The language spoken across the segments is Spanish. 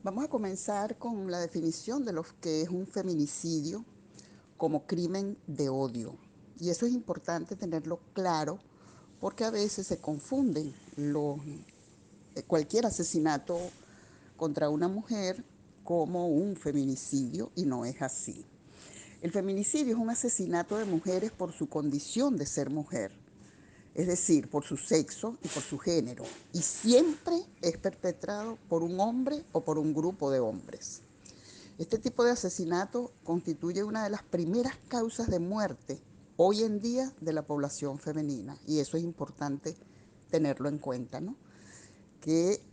Vamos a comenzar con la definición de lo que es un feminicidio como crimen de odio. Y eso es importante tenerlo claro porque a veces se confunden cualquier asesinato contra una mujer como un feminicidio y no es así. El feminicidio es un asesinato de mujeres por su condición de ser mujer, es decir, por su sexo y por su género, y siempre es perpetrado por un hombre o por un grupo de hombres. Este tipo de asesinato constituye una de las primeras causas de muerte hoy en día de la población femenina, y eso es importante tenerlo en cuenta, ¿no? Que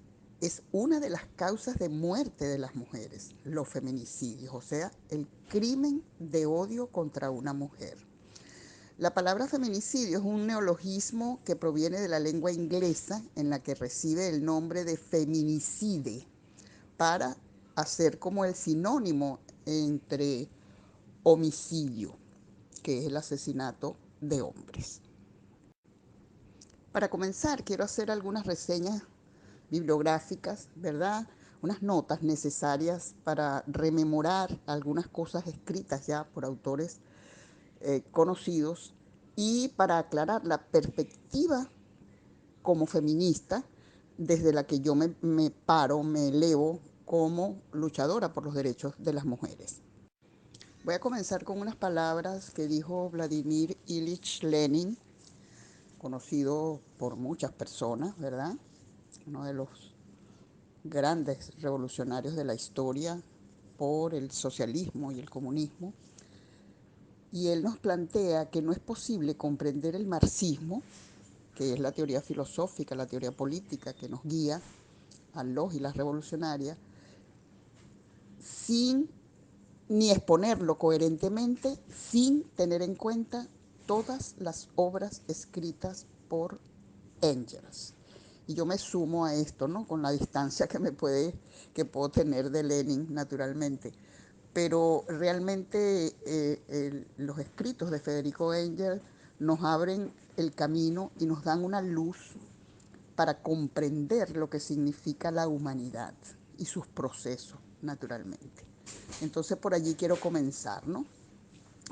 es una de las causas de muerte de las mujeres, los feminicidios, o sea, el crimen de odio contra una mujer. La palabra feminicidio es un neologismo que proviene de la lengua inglesa en la que recibe el nombre de feminicide para hacer como el sinónimo entre homicidio, que es el asesinato de hombres. Para comenzar, quiero hacer algunas reseñas bibliográficas, ¿verdad? Unas notas necesarias para rememorar algunas cosas escritas ya por autores conocidos y para aclarar la perspectiva como feminista desde la que yo me paro, me elevo como luchadora por los derechos de las mujeres. Voy a comenzar con unas palabras que dijo Vladimir Ilich Lenin, conocido por muchas personas, ¿verdad? Uno de los grandes revolucionarios de la historia por el socialismo y el comunismo. Y él nos plantea que no es posible comprender el marxismo, que es la teoría filosófica, la teoría política que nos guía a los y las revolucionarias, sin ni exponerlo coherentemente, sin tener en cuenta todas las obras escritas por Engels. Y yo me sumo a esto, ¿no? Con la distancia que puedo tener de Lenin, naturalmente. Pero realmente los escritos de Federico Engels nos abren el camino y nos dan una luz para comprender lo que significa la humanidad y sus procesos, naturalmente. Entonces por allí quiero comenzar, ¿no?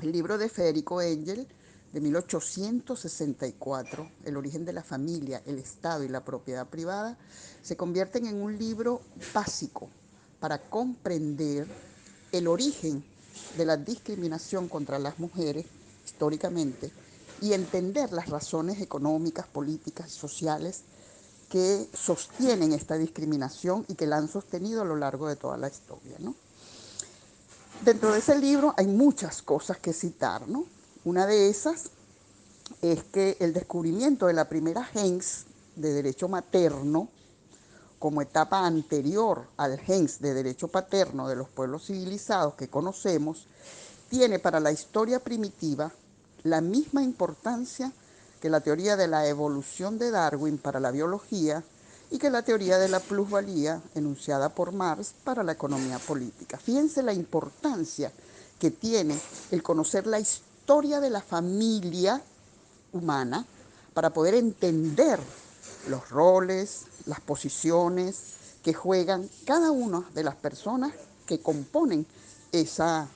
El libro de Federico Engels, de 1864, El origen de la familia, el Estado y la propiedad privada, se convierten en un libro básico para comprender el origen de la discriminación contra las mujeres históricamente y entender las razones económicas, políticas y sociales que sostienen esta discriminación y que la han sostenido a lo largo de toda la historia, ¿no? Dentro de ese libro hay muchas cosas que citar, ¿no? Una de esas es que el descubrimiento de la primera gens de derecho materno como etapa anterior al gens de derecho paterno de los pueblos civilizados que conocemos, tiene para la historia primitiva la misma importancia que la teoría de la evolución de Darwin para la biología y que la teoría de la plusvalía enunciada por Marx para la economía política. Fíjense la importancia que tiene el conocer la historia de la familia humana para poder entender los roles, las posiciones que juegan cada una de las personas que componen esa,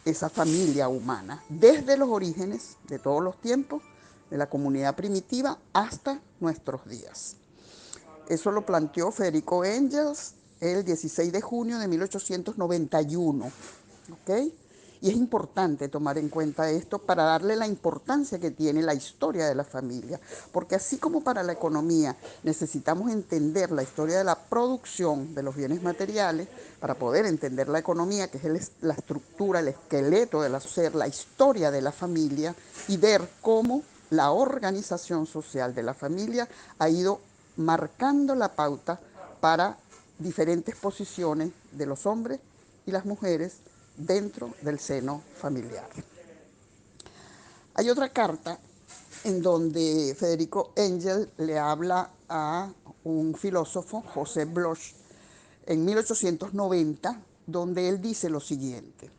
esa familia humana, desde los orígenes de todos los tiempos, de la comunidad primitiva hasta nuestros días. Eso lo planteó Federico Engels el 16 de junio de 1891. ¿Ok? Y es importante tomar en cuenta esto para darle la importancia que tiene la historia de la familia, porque así como para la economía necesitamos entender la historia de la producción de los bienes materiales para poder entender la economía, que es la estructura, el esqueleto de la ser, la historia de la familia y ver cómo la organización social de la familia ha ido marcando la pauta para diferentes posiciones de los hombres y las mujeres dentro del seno familiar. Hay otra carta en donde Federico Engels le habla a un filósofo, José Bloch, en 1890, donde él dice lo siguiente: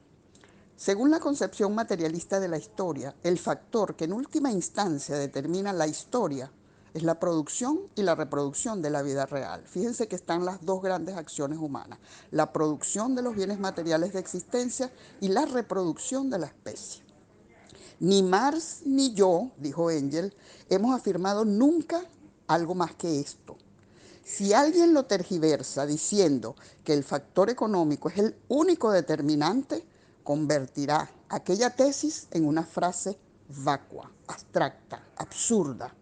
según la concepción materialista de la historia, el factor que en última instancia determina la historia es la producción y la reproducción de la vida real. Fíjense que están las dos grandes acciones humanas, la producción de los bienes materiales de existencia y la reproducción de la especie. Ni Marx ni yo, dijo Engel, hemos afirmado nunca algo más que esto. Si alguien lo tergiversa diciendo que el factor económico es el único determinante, convertirá aquella tesis en una frase vacua, abstracta, absurda.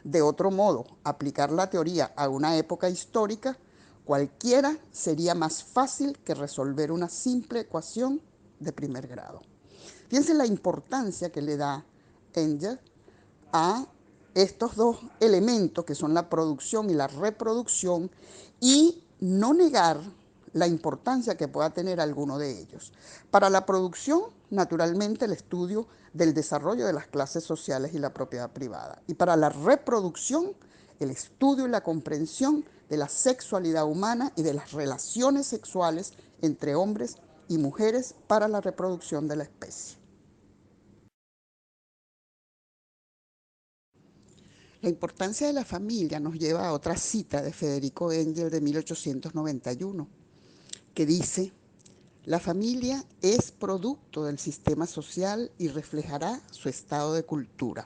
De otro modo, aplicar la teoría a una época histórica cualquiera sería más fácil que resolver una simple ecuación de primer grado. Fíjense la importancia que le da Engel a estos dos elementos que son la producción y la reproducción y no negar la importancia que pueda tener alguno de ellos. Para la producción, naturalmente, el estudio del desarrollo de las clases sociales y la propiedad privada. Y para la reproducción, el estudio y la comprensión de la sexualidad humana y de las relaciones sexuales entre hombres y mujeres para la reproducción de la especie. La importancia de la familia nos lleva a otra cita de Federico Engel de 1891, que dice: la familia es producto del sistema social y reflejará su estado de cultura.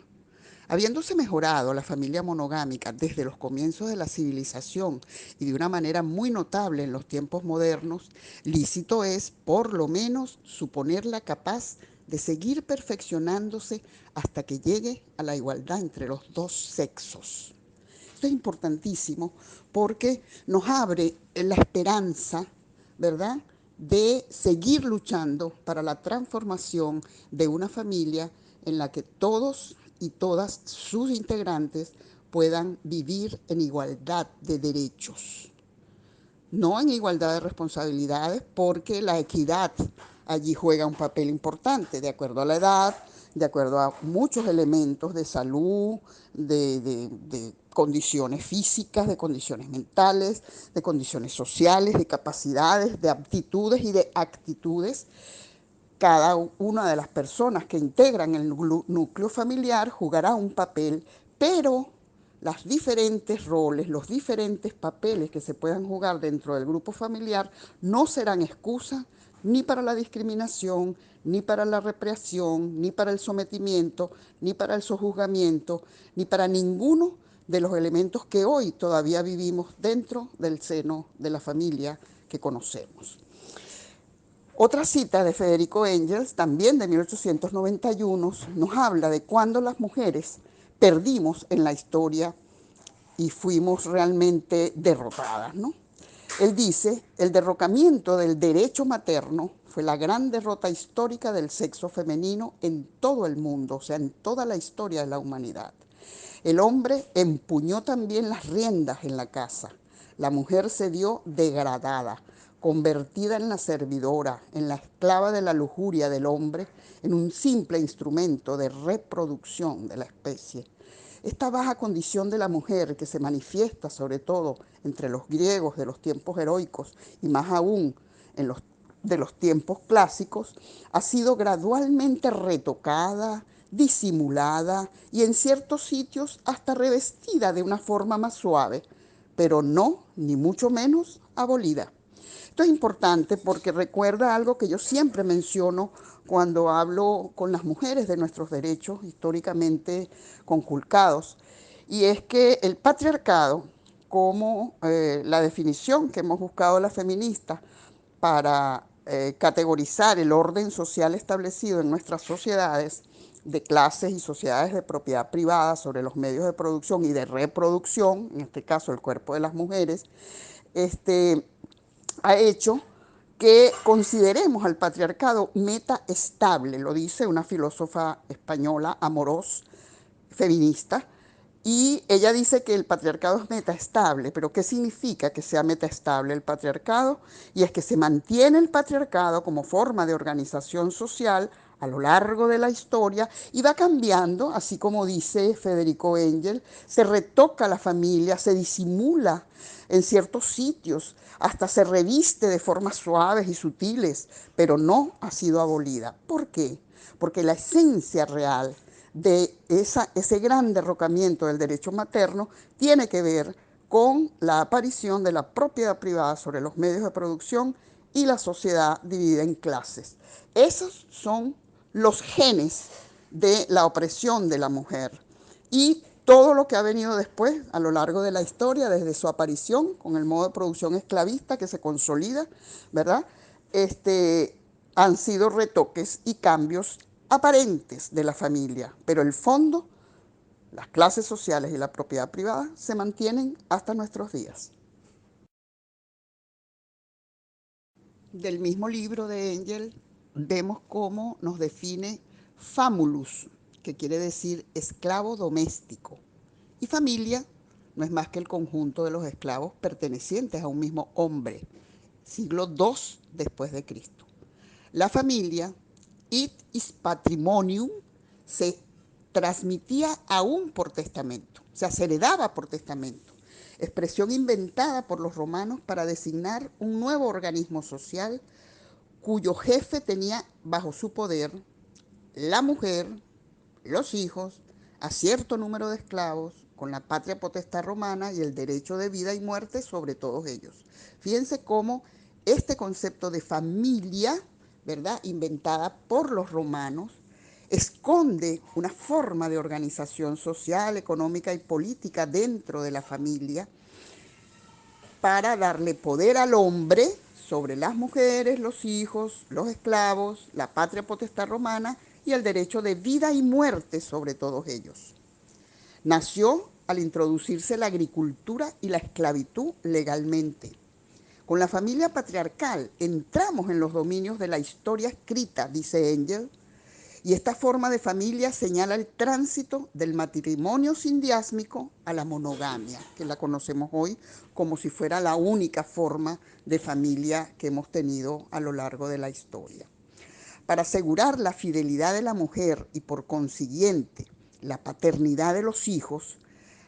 Habiéndose mejorado la familia monogámica desde los comienzos de la civilización y de una manera muy notable en los tiempos modernos, lícito es, por lo menos, suponerla capaz de seguir perfeccionándose hasta que llegue a la igualdad entre los dos sexos. Esto es importantísimo porque nos abre la esperanza, ¿verdad?, de seguir luchando para la transformación de una familia en la que todos y todas sus integrantes puedan vivir en igualdad de derechos, no en igualdad de responsabilidades, porque la equidad allí juega un papel importante, de acuerdo a la edad, de acuerdo a muchos elementos de salud, de condiciones físicas, de condiciones mentales, de condiciones sociales, de capacidades, de aptitudes y de actitudes. Cada una de las personas que integran el núcleo familiar jugará un papel, pero los diferentes roles, los diferentes papeles que se puedan jugar dentro del grupo familiar no serán excusa ni para la discriminación, ni para la represión, ni para el sometimiento, ni para el sojuzgamiento, ni para ninguno de los elementos que hoy todavía vivimos dentro del seno de la familia que conocemos. Otra cita de Federico Engels, también de 1891, nos habla de cuando las mujeres perdimos en la historia y fuimos realmente derrotadas, ¿no? Él dice: el derrocamiento del derecho materno fue la gran derrota histórica del sexo femenino en todo el mundo, o sea, en toda la historia de la humanidad. El hombre empuñó también las riendas en la casa. La mujer se vio degradada, convertida en la servidora, en la esclava de la lujuria del hombre, en un simple instrumento de reproducción de la especie. Esta baja condición de la mujer, que se manifiesta sobre todo entre los griegos de los tiempos heroicos y más aún de los tiempos clásicos, ha sido gradualmente retocada, disimulada y en ciertos sitios hasta revestida de una forma más suave, pero no, ni mucho menos, abolida. Esto es importante porque recuerda algo que yo siempre menciono cuando hablo con las mujeres de nuestros derechos históricamente conculcados, y es que el patriarcado, como la definición que hemos buscado las feministas para categorizar el orden social establecido en nuestras sociedades, de clases y sociedades de propiedad privada sobre los medios de producción y de reproducción, en este caso el cuerpo de las mujeres, ha hecho que consideremos al patriarcado metaestable, lo dice una filósofa española, Amorós, feminista, y ella dice que el patriarcado es metaestable, pero ¿qué significa que sea metaestable el patriarcado? Y es que se mantiene el patriarcado como forma de organización social a lo largo de la historia y va cambiando, así como dice Federico Engel, se retoca la familia, se disimula en ciertos sitios, hasta se reviste de formas suaves y sutiles, pero no ha sido abolida. ¿Por qué? Porque la esencia real de ese gran derrocamiento del derecho materno tiene que ver con la aparición de la propiedad privada sobre los medios de producción y la sociedad dividida en clases. Esos son los genes de la opresión de la mujer. Y todo lo que ha venido después, a lo largo de la historia, desde su aparición, con el modo de producción esclavista que se consolida, ¿verdad? Han sido retoques y cambios aparentes de la familia, pero el fondo, las clases sociales y la propiedad privada se mantienen hasta nuestros días. Del mismo libro de Engel vemos cómo nos define famulus, que quiere decir esclavo doméstico, y familia no es más que el conjunto de los esclavos pertenecientes a un mismo hombre, siglo II después de Cristo. La familia, it is patrimonium, se transmitía aún por testamento, o sea, se heredaba por testamento, expresión inventada por los romanos para designar un nuevo organismo social cuyo jefe tenía bajo su poder la mujer, los hijos, a cierto número de esclavos, con la patria potestad romana y el derecho de vida y muerte sobre todos ellos. Fíjense cómo este concepto de familia, ¿verdad?, inventada por los romanos, esconde una forma de organización social, económica y política dentro de la familia para darle poder al hombre sobre las mujeres, los hijos, los esclavos, la patria potestad romana y el derecho de vida y muerte sobre todos ellos. Nació al introducirse la agricultura y la esclavitud legalmente. Con la familia patriarcal entramos en los dominios de la historia escrita, dice Engel, y esta forma de familia señala el tránsito del matrimonio sindiásmico a la monogamia, que la conocemos hoy como si fuera la única forma de familia que hemos tenido a lo largo de la historia. Para asegurar la fidelidad de la mujer y por consiguiente la paternidad de los hijos,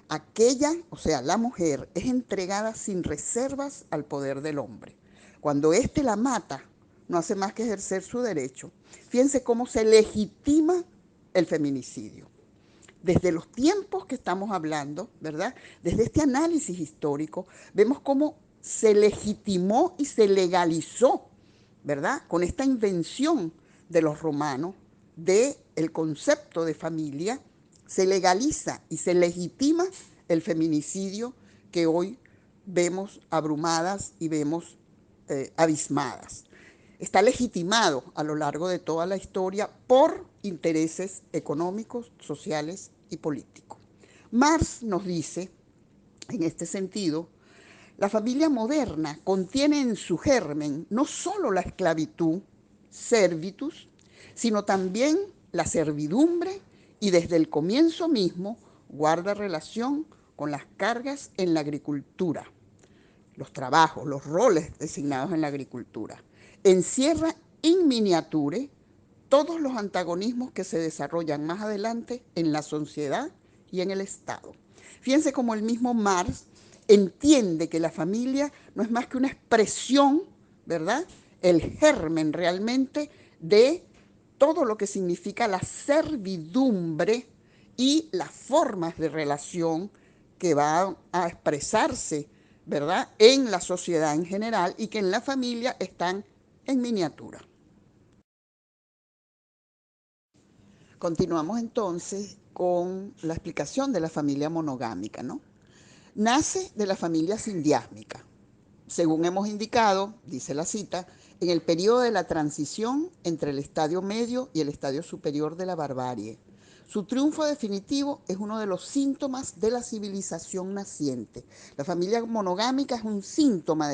aquella, o sea, la mujer, es entregada sin reservas al poder del hombre. Cuando éste la mata, no hace más que ejercer su derecho. Fíjense cómo se legitima el feminicidio. Desde los tiempos que estamos hablando, ¿verdad? Desde este análisis histórico, vemos cómo se legitimó y se legalizó, ¿verdad?, con esta invención de los romanos del concepto de familia, se legaliza y se legitima el feminicidio que hoy vemos abrumadas y vemos abismadas. Está legitimado a lo largo de toda la historia por intereses económicos, sociales y políticos. Marx nos dice, en este sentido, la familia moderna contiene en su germen no solo la esclavitud, servitus, sino también la servidumbre y desde el comienzo mismo guarda relación con las cargas en la agricultura, los trabajos, los roles designados en la agricultura. Encierra in miniature todos los antagonismos que se desarrollan más adelante en la sociedad y en el Estado. Fíjense cómo el mismo Marx entiende que la familia no es más que una expresión, ¿verdad?, el germen realmente de todo lo que significa la servidumbre y las formas de relación que van a expresarse, ¿verdad?, en la sociedad en general y que en la familia están en miniatura. Continuamos entonces con la explicación de la familia monogámica, ¿no? Nace de la familia sindiásmica. Según hemos indicado, dice la cita, en el periodo de la transición entre el estadio medio y el estadio superior de la barbarie. Su triunfo definitivo es uno de los síntomas de la civilización naciente. La familia monogámica es un síntoma de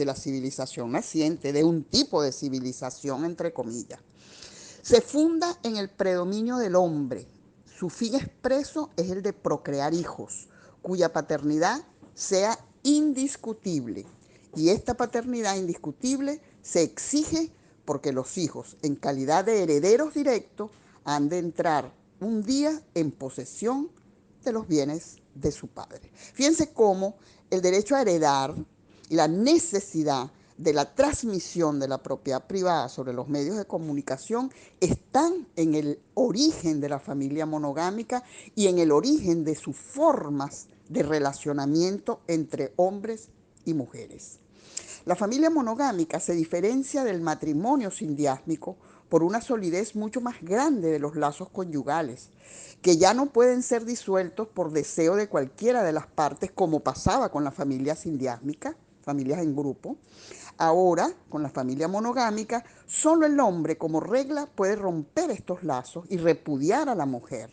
la civilización naciente, de un tipo de civilización, entre comillas. Se funda en el predominio del hombre. Su fin expreso es el de procrear hijos, cuya paternidad sea indiscutible. Y esta paternidad indiscutible se exige porque los hijos, en calidad de herederos directos, han de entrar un día en posesión de los bienes de su padre. Fíjense cómo el derecho a heredar y la necesidad de la transmisión de la propiedad privada sobre los medios de comunicación están en el origen de la familia monogámica y en el origen de sus formas de relacionamiento entre hombres y mujeres. La familia monogámica se diferencia del matrimonio sindiásmico por una solidez mucho más grande de los lazos conyugales, que ya no pueden ser disueltos por deseo de cualquiera de las partes, como pasaba con la familia sindiásmica, familias en grupo. Ahora, con la familia monogámica, solo el hombre como regla puede romper estos lazos y repudiar a la mujer.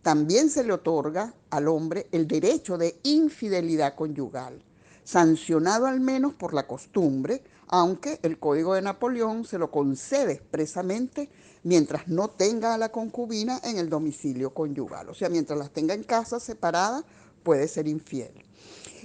También se le otorga al hombre el derecho de infidelidad conyugal, sancionado al menos por la costumbre, aunque el Código de Napoleón se lo concede expresamente mientras no tenga a la concubina en el domicilio conyugal. O sea, mientras las tenga en casa separada, puede ser infiel.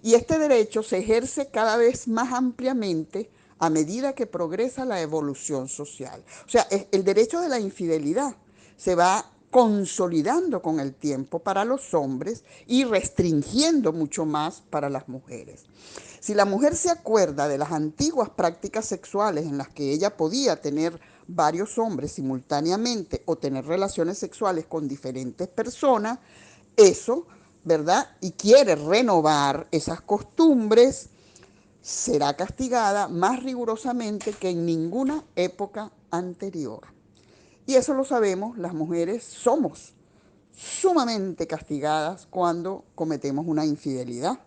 Y este derecho se ejerce cada vez más ampliamente a medida que progresa la evolución social. O sea, el derecho de la infidelidad se va consolidando con el tiempo para los hombres y restringiendo mucho más para las mujeres. Si la mujer se acuerda de las antiguas prácticas sexuales en las que ella podía tener varios hombres simultáneamente o tener relaciones sexuales con diferentes personas, eso, ¿verdad? Y quiere renovar esas costumbres, será castigada más rigurosamente que en ninguna época anterior. Y eso lo sabemos, las mujeres somos sumamente castigadas cuando cometemos una infidelidad.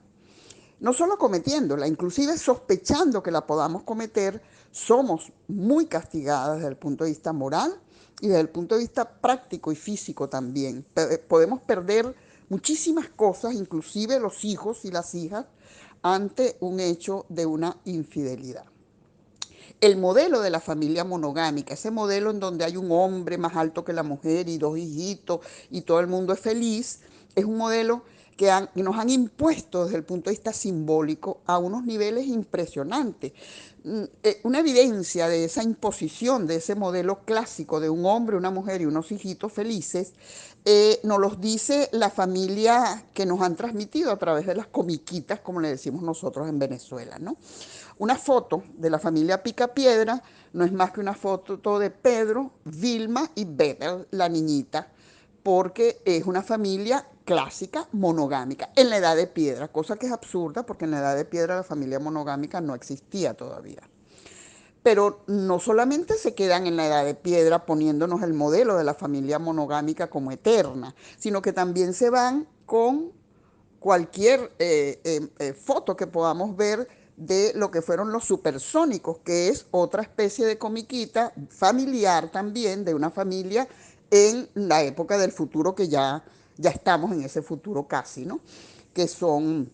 No solo cometiéndola, inclusive sospechando que la podamos cometer, somos muy castigadas desde el punto de vista moral y desde el punto de vista práctico y físico también. Podemos perder muchísimas cosas, inclusive los hijos y las hijas, ante un hecho de una infidelidad. El modelo de la familia monogámica, ese modelo en donde hay un hombre más alto que la mujer y dos hijitos y todo el mundo es feliz, es un modelo que nos han impuesto desde el punto de vista simbólico a unos niveles impresionantes. Una evidencia de esa imposición de ese modelo clásico de un hombre, una mujer y unos hijitos felices, nos los dice la familia que nos han transmitido a través de las comiquitas, como le decimos nosotros en Venezuela, ¿no? Una foto de la familia Picapiedra no es más que una foto de Pedro, Vilma y Bebel, la niñita, porque es una familia clásica monogámica en la edad de piedra, cosa que es absurda porque en la edad de piedra la familia monogámica no existía todavía. Pero no solamente se quedan en la edad de piedra poniéndonos el modelo de la familia monogámica como eterna, sino que también se van con cualquier foto que podamos ver de lo que fueron los supersónicos, que es otra especie de comiquita familiar también, de una familia en la época del futuro que ya estamos en ese futuro casi, ¿no? Que son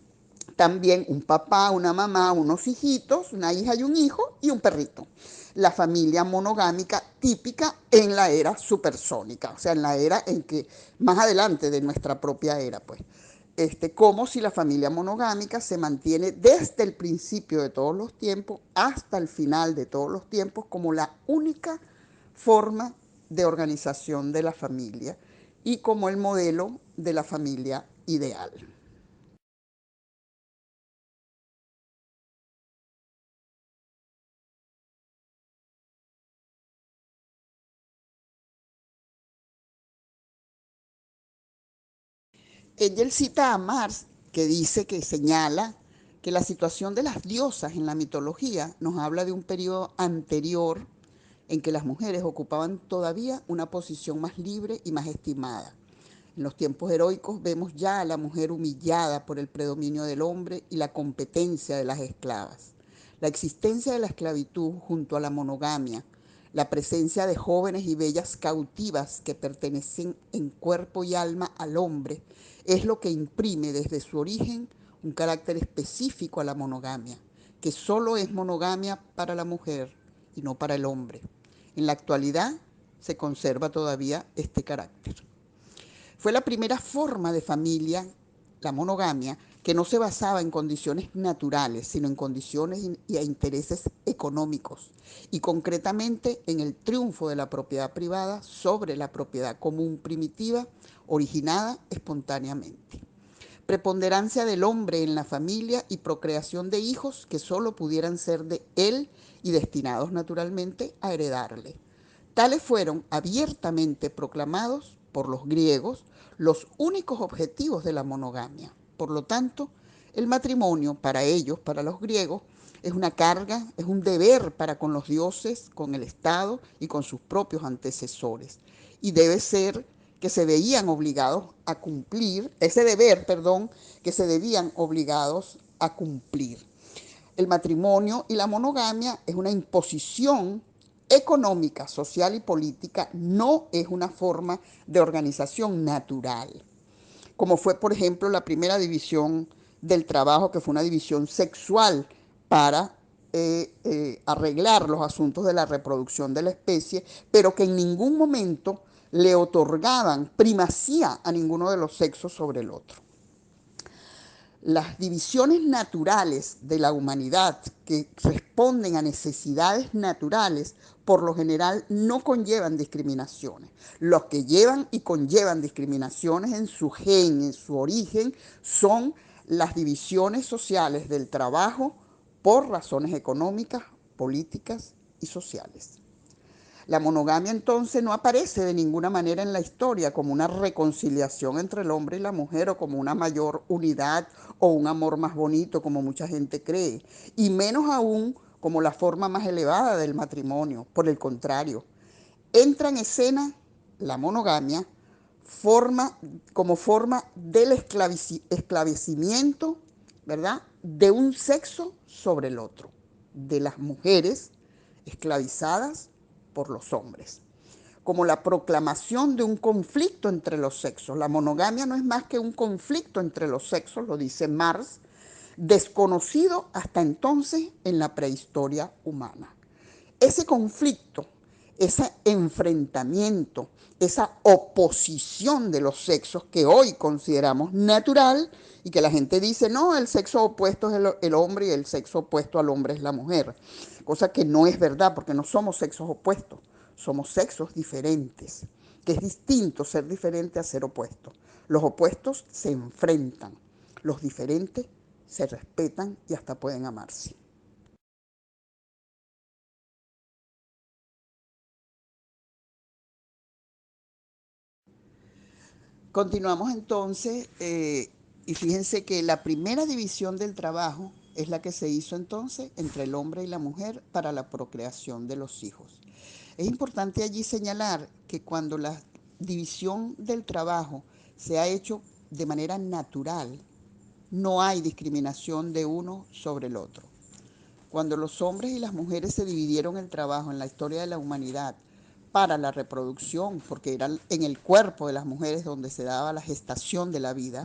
también un papá, una mamá, unos hijitos, una hija y un hijo y un perrito. La familia monogámica típica en la era supersónica, o sea, en la era en que más adelante de nuestra propia era, pues. Como si la familia monogámica se mantiene desde el principio de todos los tiempos hasta el final de todos los tiempos como la única forma de organización de la familia y como el modelo de la familia ideal. Él cita a Marx, que dice, que señala que la situación de las diosas en la mitología nos habla de un periodo anterior en que las mujeres ocupaban todavía una posición más libre y más estimada. En los tiempos heroicos vemos ya a la mujer humillada por el predominio del hombre y la competencia de las esclavas. La existencia de la esclavitud junto a la monogamia, la presencia de jóvenes y bellas cautivas que pertenecen en cuerpo y alma al hombre, es lo que imprime desde su origen un carácter específico a la monogamia, que solo es monogamia para la mujer y no para el hombre. En la actualidad se conserva todavía este carácter. Fue la primera forma de familia, la monogamia, que no se basaba en condiciones naturales, sino en condiciones y intereses económicos, y concretamente en el triunfo de la propiedad privada sobre la propiedad común primitiva, originada espontáneamente. preponderancia del hombre en la familia y procreación de hijos que solo pudieran ser de él y destinados naturalmente a heredarle. Tales fueron abiertamente proclamados por los griegos los únicos objetivos de la monogamia. Por lo tanto, el matrimonio para ellos, para los griegos, es una carga, es un deber para con los dioses, con el Estado y con sus propios antecesores. Y debe ser que se veían obligados a cumplir, ese deber, perdón, que se debían obligados a cumplir. El matrimonio y la monogamia es una imposición económica, social y política, no es una forma de organización natural, como fue, por ejemplo, la primera división del trabajo, que fue una división sexual para arreglar los asuntos de la reproducción de la especie, pero que en ningún momento le otorgaban primacía a ninguno de los sexos sobre el otro. Las divisiones naturales de la humanidad que responden a necesidades naturales por lo general no conllevan discriminaciones. Los que llevan y conllevan discriminaciones en su gen, en su origen, son las divisiones sociales del trabajo por razones económicas, políticas y sociales. La monogamia entonces no aparece de ninguna manera en la historia como una reconciliación entre el hombre y la mujer o como una mayor unidad o un amor más bonito como mucha gente cree, y menos aún como la forma más elevada del matrimonio. Por el contrario, entra en escena la monogamia como forma del esclavecimiento, ¿verdad?, de un sexo sobre el otro, de las mujeres esclavizadas por los hombres, como la proclamación de un conflicto entre los sexos. La monogamia no es más que un conflicto entre los sexos, lo dice Marx, desconocido hasta entonces en la prehistoria humana. Ese conflicto, ese enfrentamiento, esa oposición de los sexos que hoy consideramos natural y que la gente dice, no, el sexo opuesto es el hombre y el sexo opuesto al hombre es la mujer. Cosa que no es verdad, porque no somos sexos opuestos, somos sexos diferentes, que es distinto ser diferente a ser opuesto. Los opuestos se enfrentan, los diferentes se respetan y hasta pueden amarse. Continuamos entonces, y fíjense que la primera división del trabajo es la que se hizo entonces entre el hombre y la mujer para la procreación de los hijos. Es importante allí señalar que cuando la división del trabajo se ha hecho de manera natural, no hay discriminación de uno sobre el otro. Cuando los hombres y las mujeres se dividieron el trabajo en la historia de la humanidad para la reproducción, porque era en el cuerpo de las mujeres donde se daba la gestación de la vida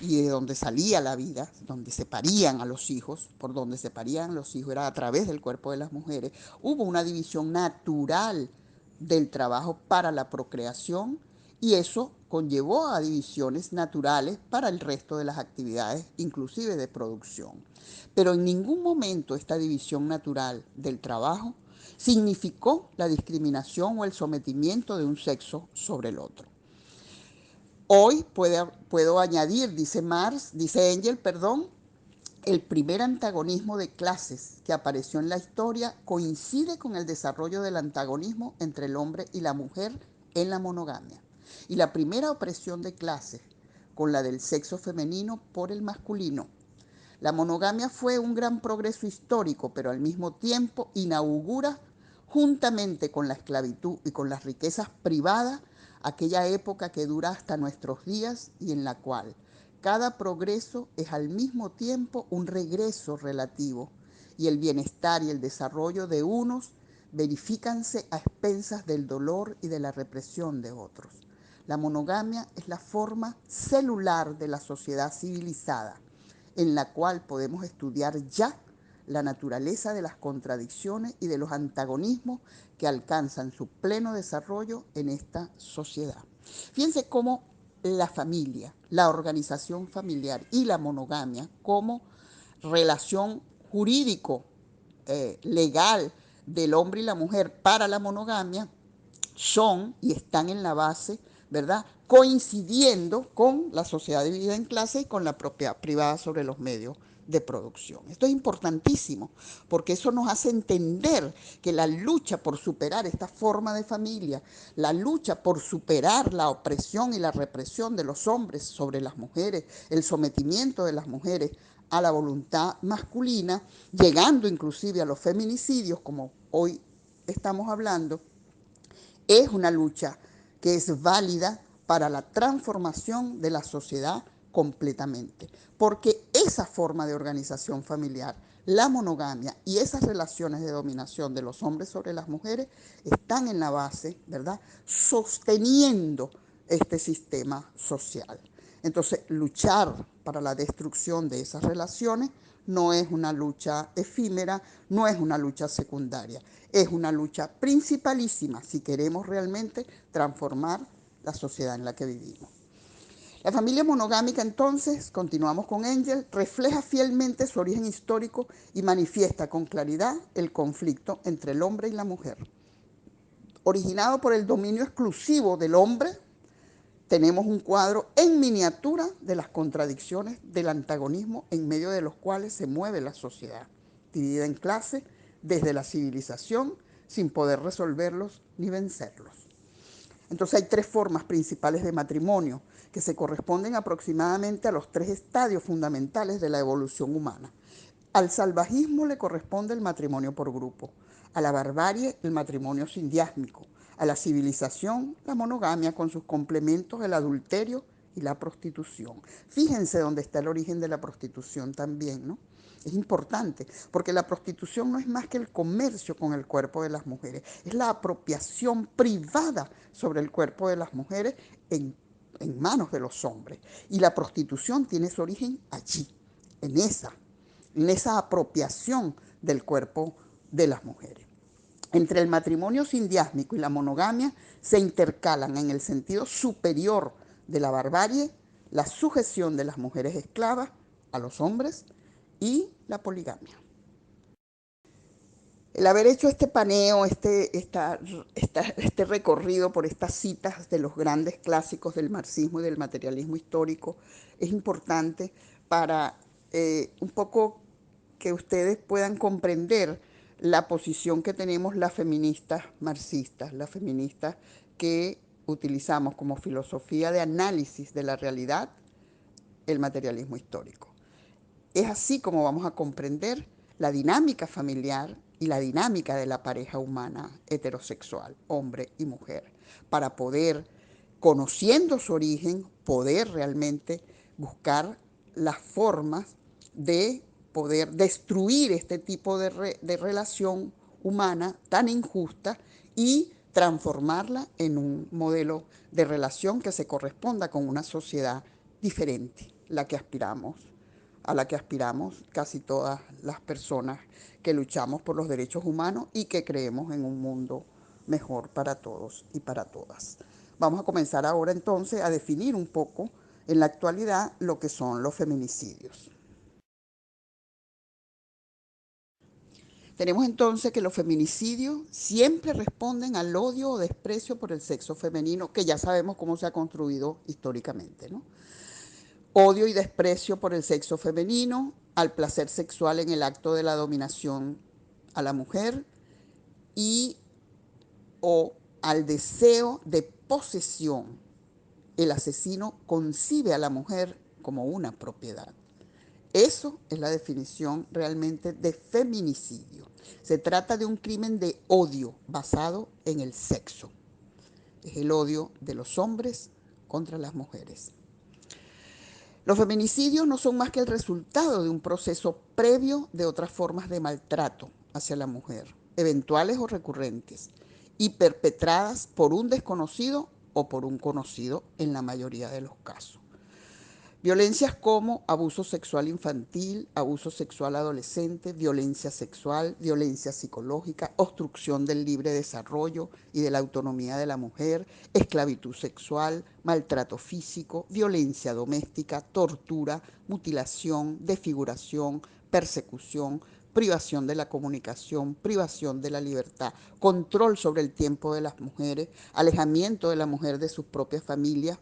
y de donde salía la vida, donde se parían a los hijos, por donde se parían los hijos era a través del cuerpo de las mujeres, hubo una división natural del trabajo para la procreación y eso conllevó a divisiones naturales para el resto de las actividades, inclusive de producción. Pero en ningún momento esta división natural del trabajo significó la discriminación o el sometimiento de un sexo sobre el otro. Hoy puedo añadir, dice Marx, dice Engel, perdón, el primer antagonismo de clases que apareció en la historia coincide con el desarrollo del antagonismo entre el hombre y la mujer en la monogamia. Y la primera opresión de clases con la del sexo femenino por el masculino. La monogamia fue un gran progreso histórico, pero al mismo tiempo inaugura, juntamente con la esclavitud y con las riquezas privadas, aquella época que dura hasta nuestros días y en la cual cada progreso es al mismo tiempo un regreso relativo y el bienestar y el desarrollo de unos verifícanse a expensas del dolor y de la represión de otros. La monogamia es la forma celular de la sociedad civilizada, en la cual podemos estudiar ya la naturaleza de las contradicciones y de los antagonismos que alcanzan su pleno desarrollo en esta sociedad. Fíjense cómo la familia, la organización familiar y la monogamia como relación jurídico, legal del hombre y la mujer para la monogamia son y están en la base ¿verdad? Coincidiendo con la sociedad dividida en clases y con la propiedad privada sobre los medios de producción. Esto es importantísimo porque eso nos hace entender que la lucha por superar esta forma de familia, la lucha por superar la opresión y la represión de los hombres sobre las mujeres, el sometimiento de las mujeres a la voluntad masculina, llegando inclusive a los feminicidios, como hoy estamos hablando, es una lucha que es válida para la transformación de la sociedad completamente. Porque esa forma de organización familiar, la monogamia y esas relaciones de dominación de los hombres sobre las mujeres están en la base, ¿verdad? Sosteniendo este sistema social. Entonces, luchar para la destrucción de esas relaciones no es una lucha efímera, no es una lucha secundaria, es una lucha principalísima si queremos realmente transformar la sociedad en la que vivimos. La familia monogámica, entonces, continuamos con Engel, refleja fielmente su origen histórico y manifiesta con claridad el conflicto entre el hombre y la mujer. Originado por el dominio exclusivo del hombre, tenemos un cuadro en miniatura de las contradicciones del antagonismo en medio de los cuales se mueve la sociedad, dividida en clases desde la civilización sin poder resolverlos ni vencerlos. Entonces hay tres formas principales de matrimonio que se corresponden aproximadamente a los tres estadios fundamentales de la evolución humana. Al salvajismo le corresponde el matrimonio por grupo, a la barbarie el matrimonio sindiásmico, a la civilización la monogamia con sus complementos el adulterio y la prostitución. Fíjense dónde está el origen de la prostitución también, ¿no? Es importante, porque la prostitución no es más que el comercio con el cuerpo de las mujeres, es la apropiación privada sobre el cuerpo de las mujeres en manos de los hombres. Y la prostitución tiene su origen allí, en esa apropiación del cuerpo de las mujeres. Entre el matrimonio sindiásmico y la monogamia se intercalan en el sentido superior de la barbarie la sujeción de las mujeres esclavas a los hombres y la poligamia. El haber hecho este paneo, este recorrido por estas citas de los grandes clásicos del marxismo y del materialismo histórico es importante para un poco que ustedes puedan comprender la posición que tenemos las feministas marxistas, las feministas que utilizamos como filosofía de análisis de la realidad el materialismo histórico. Es así como vamos a comprender la dinámica familiar y la dinámica de la pareja humana heterosexual, hombre y mujer, para poder, conociendo su origen, poder realmente buscar las formas de poder destruir este tipo de relación humana tan injusta y transformarla en un modelo de relación que se corresponda con una sociedad diferente, a la que aspiramos casi todas las personas que luchamos por los derechos humanos y que creemos en un mundo mejor para todos y para todas. Vamos a comenzar ahora entonces a definir un poco en la actualidad lo que son los feminicidios. Tenemos entonces que los feminicidios siempre responden al odio o desprecio por el sexo femenino, que ya sabemos cómo se ha construido históricamente, ¿no? Odio y desprecio por el sexo femenino, al placer sexual en el acto de la dominación a la mujer y o al deseo de posesión. El asesino concibe a la mujer como una propiedad. Eso es la definición realmente de feminicidio. Se trata de un crimen de odio basado en el sexo. Es el odio de los hombres contra las mujeres. Los feminicidios no son más que el resultado de un proceso previo de otras formas de maltrato hacia la mujer, eventuales o recurrentes, y perpetradas por un desconocido o por un conocido en la mayoría de los casos. Violencias como abuso sexual infantil, abuso sexual adolescente, violencia psicológica, obstrucción del libre desarrollo y de la autonomía de la mujer, esclavitud sexual, maltrato físico, violencia doméstica, tortura, mutilación, desfiguración, persecución, privación de la comunicación, privación de la libertad, control sobre el tiempo de las mujeres, alejamiento de la mujer de sus propias familias,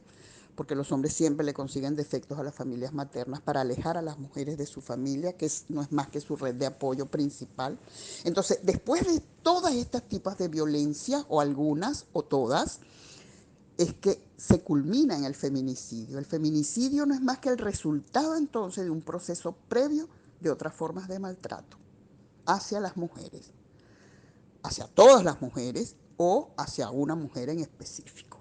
porque los hombres siempre le consiguen defectos a las familias maternas para alejar a las mujeres de su familia, que no es más que su red de apoyo principal. Entonces, después de todas estas tipos de violencia, o algunas, o todas, es que se culmina en el feminicidio. El feminicidio no es más que el resultado entonces de un proceso previo de otras formas de maltrato hacia las mujeres, hacia todas las mujeres o hacia una mujer en específico.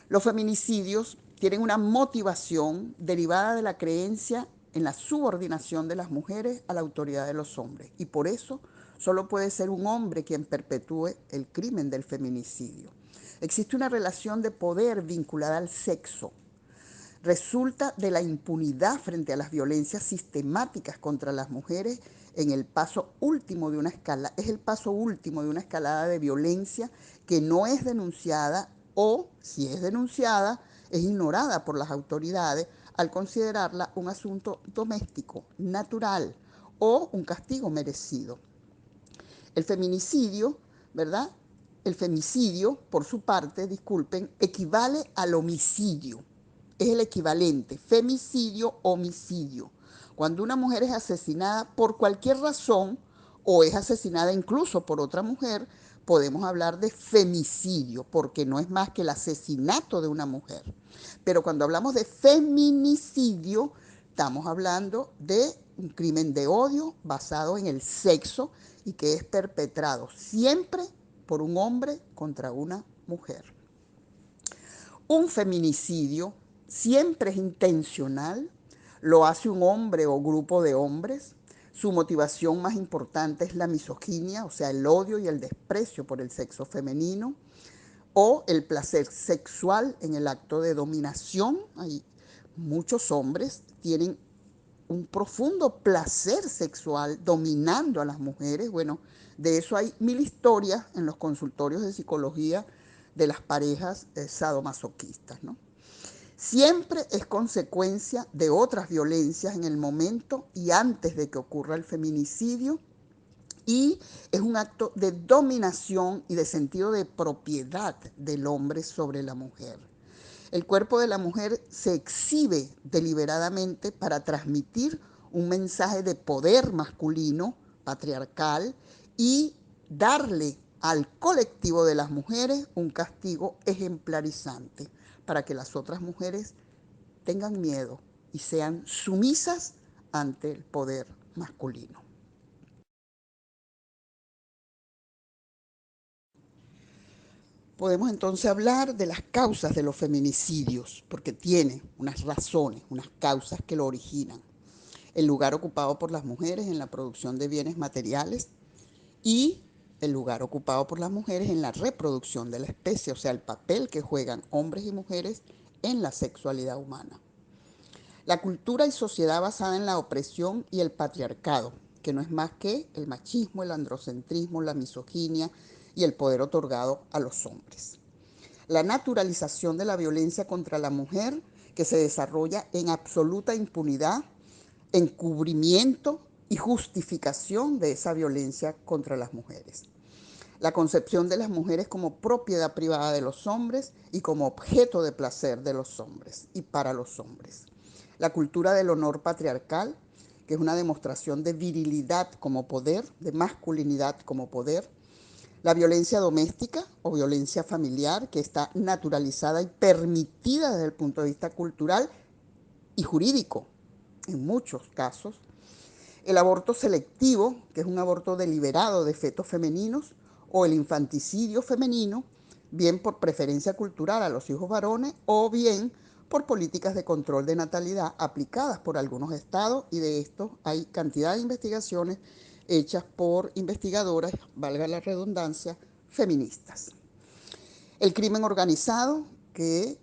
Los feminicidios tienen una motivación derivada de la creencia en la subordinación de las mujeres a la autoridad de los hombres, y por eso solo puede ser un hombre quien perpetúe el crimen del feminicidio. Existe una relación de poder vinculada al sexo. Resulta de la impunidad frente a las violencias sistemáticas contra las mujeres en el paso último de una escala, es el paso último de una escalada de violencia que no es denunciada, o si es denunciada, es ignorada por las autoridades al considerarla un asunto doméstico, natural o un castigo merecido. El feminicidio, ¿verdad? El femicidio, por su parte, disculpen, equivale al homicidio. Es el equivalente, femicidio, homicidio. Cuando una mujer es asesinada por cualquier razón o es asesinada incluso por otra mujer, podemos hablar de femicidio, porque no es más que el asesinato de una mujer. Pero cuando hablamos de feminicidio, estamos hablando de un crimen de odio basado en el sexo y que es perpetrado siempre por un hombre contra una mujer. Un feminicidio siempre es intencional, lo hace un hombre o grupo de hombres. Su motivación más importante es la misoginia, o sea, el odio y el desprecio por el sexo femenino, o el placer sexual en el acto de dominación. Hay muchos hombres tienen un profundo placer sexual dominando a las mujeres. Bueno, de eso hay mil historias en los consultorios de psicología de las parejas sadomasoquistas, ¿no? Siempre es consecuencia de otras violencias en el momento y antes de que ocurra el feminicidio, y es un acto de dominación y de sentido de propiedad del hombre sobre la mujer. El cuerpo de la mujer se exhibe deliberadamente para transmitir un mensaje de poder masculino, patriarcal, y darle al colectivo de las mujeres un castigo ejemplarizante para que las otras mujeres tengan miedo y sean sumisas ante el poder masculino. Podemos entonces hablar de las causas de los feminicidios, porque tiene unas razones, unas causas que lo originan. El lugar ocupado por las mujeres en la producción de bienes materiales y el lugar ocupado por las mujeres en la reproducción de la especie, o sea, el papel que juegan hombres y mujeres en la sexualidad humana. La cultura y sociedad basada en la opresión y el patriarcado, que no es más que el machismo, el androcentrismo, la misoginia y el poder otorgado a los hombres. La naturalización de la violencia contra la mujer, que se desarrolla en absoluta impunidad, encubrimiento y justificación de esa violencia contra las mujeres. La concepción de las mujeres como propiedad privada de los hombres y como objeto de placer de los hombres y para los hombres. La cultura del honor patriarcal, que es una demostración de virilidad como poder, de masculinidad como poder. La violencia doméstica o violencia familiar, que está naturalizada y permitida desde el punto de vista cultural y jurídico en muchos casos. El aborto selectivo, que es un aborto deliberado de fetos femeninos, o el infanticidio femenino, bien por preferencia cultural a los hijos varones o bien por políticas de control de natalidad aplicadas por algunos estados, y de esto hay cantidad de investigaciones hechas por investigadoras, valga la redundancia, feministas. El crimen organizado, que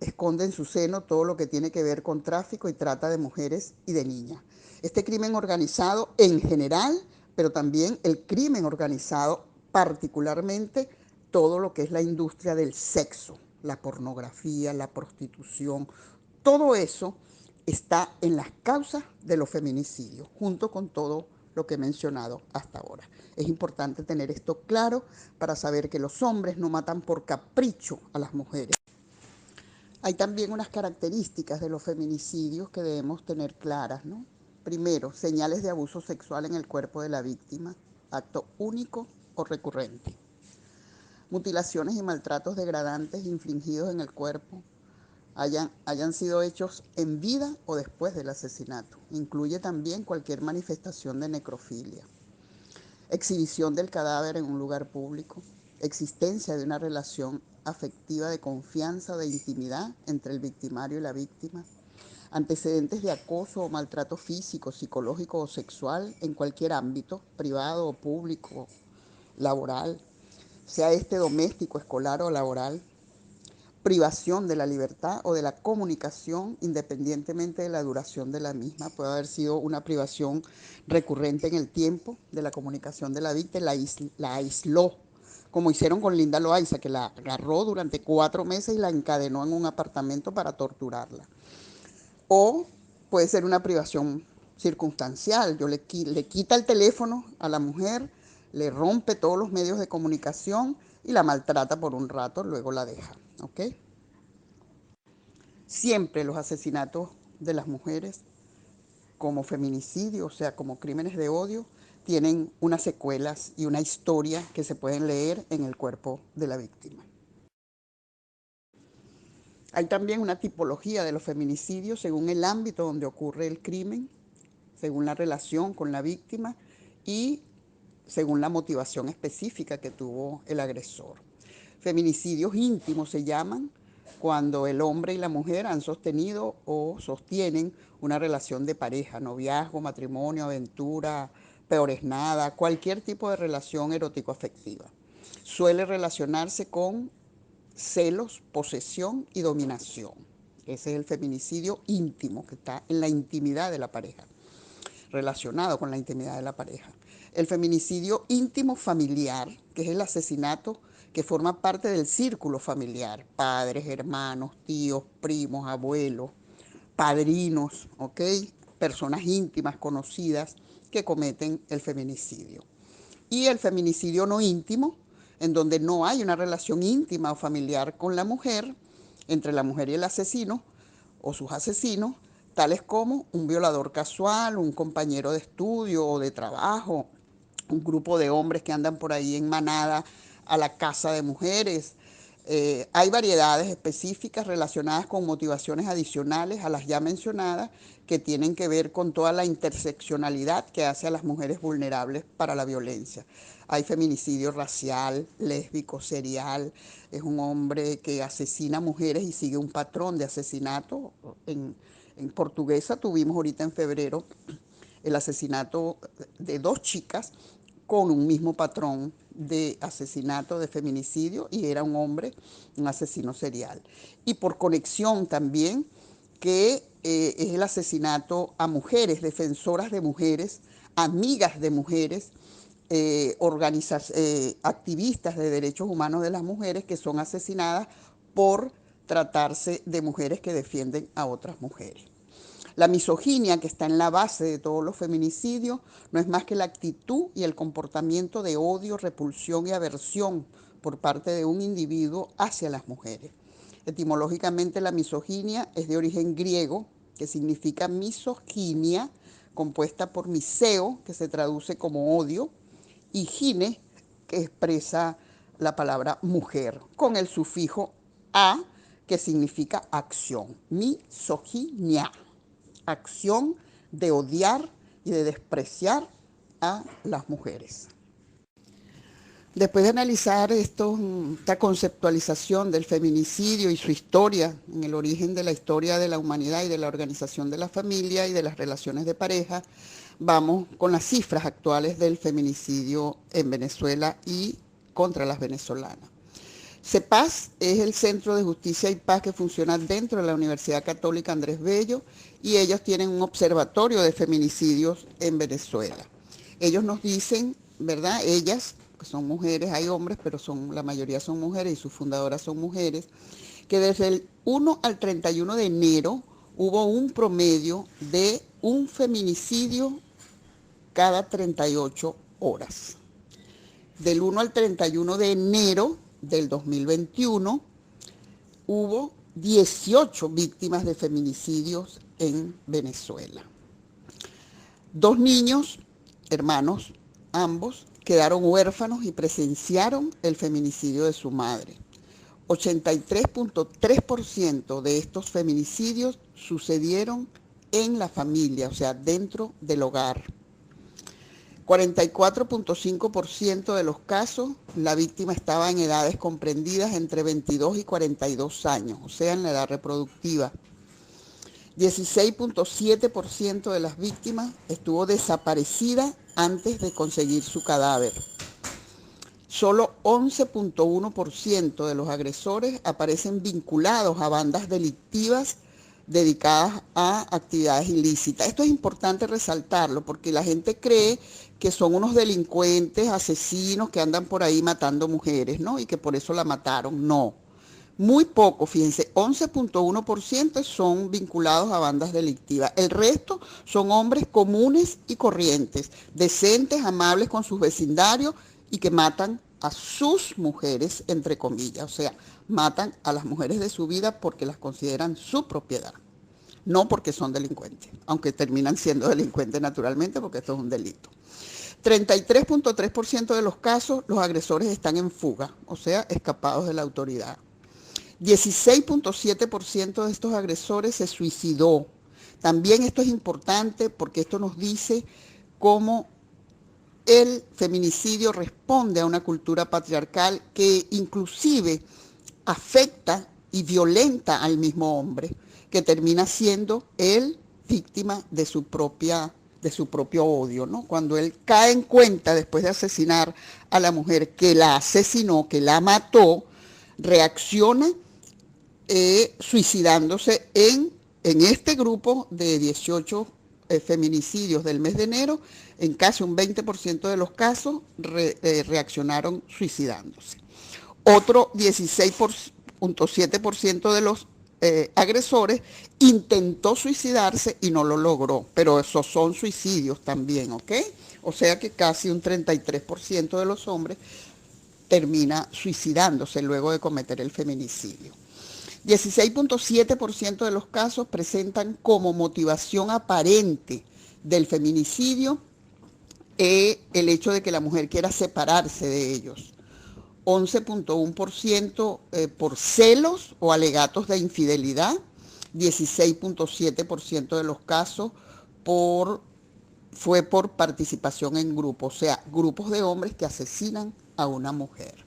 esconde en su seno todo lo que tiene que ver con tráfico y trata de mujeres y de niñas. Este crimen organizado en general, pero también el crimen organizado particularmente todo lo que es la industria del sexo, la pornografía, la prostitución, todo eso está en las causas de los feminicidios, junto con todo lo que he mencionado hasta ahora. Es importante tener esto claro para saber que los hombres no matan por capricho a las mujeres. Hay también unas características de los feminicidios que debemos tener claras, ¿no? Primero, señales de abuso sexual en el cuerpo de la víctima, acto único o recurrente. Mutilaciones y maltratos degradantes infligidos en el cuerpo, hayan sido hechos en vida o después del asesinato. Incluye también cualquier manifestación de necrofilia. Exhibición del cadáver en un lugar público. Existencia de una relación afectiva de confianza o de intimidad entre el victimario y la víctima. Antecedentes de acoso o maltrato físico, psicológico o sexual en cualquier ámbito, privado o público, laboral, sea este doméstico, escolar o laboral. Privación de la libertad o de la comunicación independientemente de la duración de la misma. Puede haber sido una privación recurrente en el tiempo de la comunicación de la víctima, la aisló, como hicieron con Linda Loaiza, que la agarró durante 4 meses y la encadenó en un apartamento para torturarla. O puede ser una privación circunstancial. Le quita el teléfono a la mujer, le rompe todos los medios de comunicación y la maltrata por un rato, luego la deja. ¿Ok? Siempre los asesinatos de las mujeres como feminicidio, o sea, como crímenes de odio, tienen unas secuelas y una historia que se pueden leer en el cuerpo de la víctima. Hay también una tipología de los feminicidios según el ámbito donde ocurre el crimen, según la relación con la víctima y según la motivación específica que tuvo el agresor. Feminicidios íntimos se llaman cuando el hombre y la mujer han sostenido o sostienen una relación de pareja, noviazgo, matrimonio, aventura, peor es nada, cualquier tipo de relación erótico-afectiva. Suele relacionarse con celos, posesión y dominación. Ese es el feminicidio íntimo, que está en la intimidad de la pareja, relacionado con la intimidad de la pareja. El feminicidio íntimo familiar, que es el asesinato que forma parte del círculo familiar, padres, hermanos, tíos, primos, abuelos, padrinos, ¿ok? Personas íntimas, conocidas, que cometen el feminicidio. Y el feminicidio no íntimo, en donde no hay una relación íntima o familiar con la mujer, entre la mujer y el asesino o sus asesinos, tales como un violador casual, un compañero de estudio o de trabajo, un grupo de hombres que andan por ahí en manada a la casa de mujeres. Hay variedades específicas relacionadas con motivaciones adicionales a las ya mencionadas que tienen que ver con toda la interseccionalidad que hace a las mujeres vulnerables para la violencia. Hay feminicidio racial, lésbico, serial. Es un hombre que asesina mujeres y sigue un patrón de asesinato. En Portuguesa tuvimos ahorita en febrero el asesinato de 2 chicas con un mismo patrón de asesinato, de feminicidio, y era un hombre, un asesino serial. Y por conexión también, que es el asesinato a mujeres, defensoras de mujeres, amigas de mujeres, activistas de derechos humanos de las mujeres que son asesinadas por tratarse de mujeres que defienden a otras mujeres. La misoginia, que está en la base de todos los feminicidios, no es más que la actitud y el comportamiento de odio, repulsión y aversión por parte de un individuo hacia las mujeres. Etimológicamente, la misoginia es de origen griego, que significa misoginia, compuesta por miseo, que se traduce como odio, y gine, que expresa la palabra mujer, con el sufijo a, que significa acción. Misoginia, acción de odiar y de despreciar a las mujeres. Después de analizar esta conceptualización del feminicidio y su historia, en el origen de la historia de la humanidad y de la organización de la familia y de las relaciones de pareja, vamos con las cifras actuales del feminicidio en Venezuela y contra las venezolanas. CEPAZ es el Centro de Justicia y Paz que funciona dentro de la Universidad Católica Andrés Bello y ellos tienen un observatorio de feminicidios en Venezuela. Ellos nos dicen, ¿verdad? Ellas, que son mujeres, hay hombres, pero la mayoría son mujeres y sus fundadoras son mujeres, que desde el 1 al 31 de enero hubo un promedio de un feminicidio cada 38 horas. Del 1 al 31 de enero del 2021 hubo 18 víctimas de feminicidios en Venezuela. 2 niños, hermanos, ambos, quedaron huérfanos y presenciaron el feminicidio de su madre. 83.3% de estos feminicidios sucedieron en la familia, o sea, dentro del hogar. 44.5% de los casos, la víctima estaba en edades comprendidas entre 22 y 42 años, o sea, en la edad reproductiva. 16.7% de las víctimas estuvo desaparecida antes de conseguir su cadáver. Solo 11.1% de los agresores aparecen vinculados a bandas delictivas dedicadas a actividades ilícitas. Esto es importante resaltarlo porque la gente cree que son unos delincuentes, asesinos que andan por ahí matando mujeres, ¿no? Y que por eso la mataron. No. Muy poco, fíjense, 11.1% son vinculados a bandas delictivas. El resto son hombres comunes y corrientes, decentes, amables con sus vecindarios y que matan a sus mujeres, entre comillas. O sea, matan a las mujeres de su vida porque las consideran su propiedad, no porque son delincuentes, aunque terminan siendo delincuentes naturalmente porque esto es un delito. 33.3% de los casos, los agresores están en fuga, o sea, escapados de la autoridad. 16.7% de estos agresores se suicidó. También esto es importante porque esto nos dice cómo el feminicidio responde a una cultura patriarcal que inclusive afecta y violenta al mismo hombre, que termina siendo él víctima de su propio odio, ¿no? Cuando él cae en cuenta después de asesinar a la mujer que la asesinó, que la mató, reacciona suicidándose en este grupo de 18 feminicidios del mes de enero. En casi un 20% de los casos reaccionaron suicidándose. Otro 16.7% de los agresores intentó suicidarse y no lo logró, pero esos son suicidios también, ¿ok? O sea que casi un 33% de los hombres termina suicidándose luego de cometer el feminicidio. 16.7% de los casos presentan como motivación aparente del feminicidio el hecho de que la mujer quiera separarse de ellos. 11.1% por celos o alegatos de infidelidad. 16.7% de los casos fue por participación en grupos, o sea, grupos de hombres que asesinan a una mujer.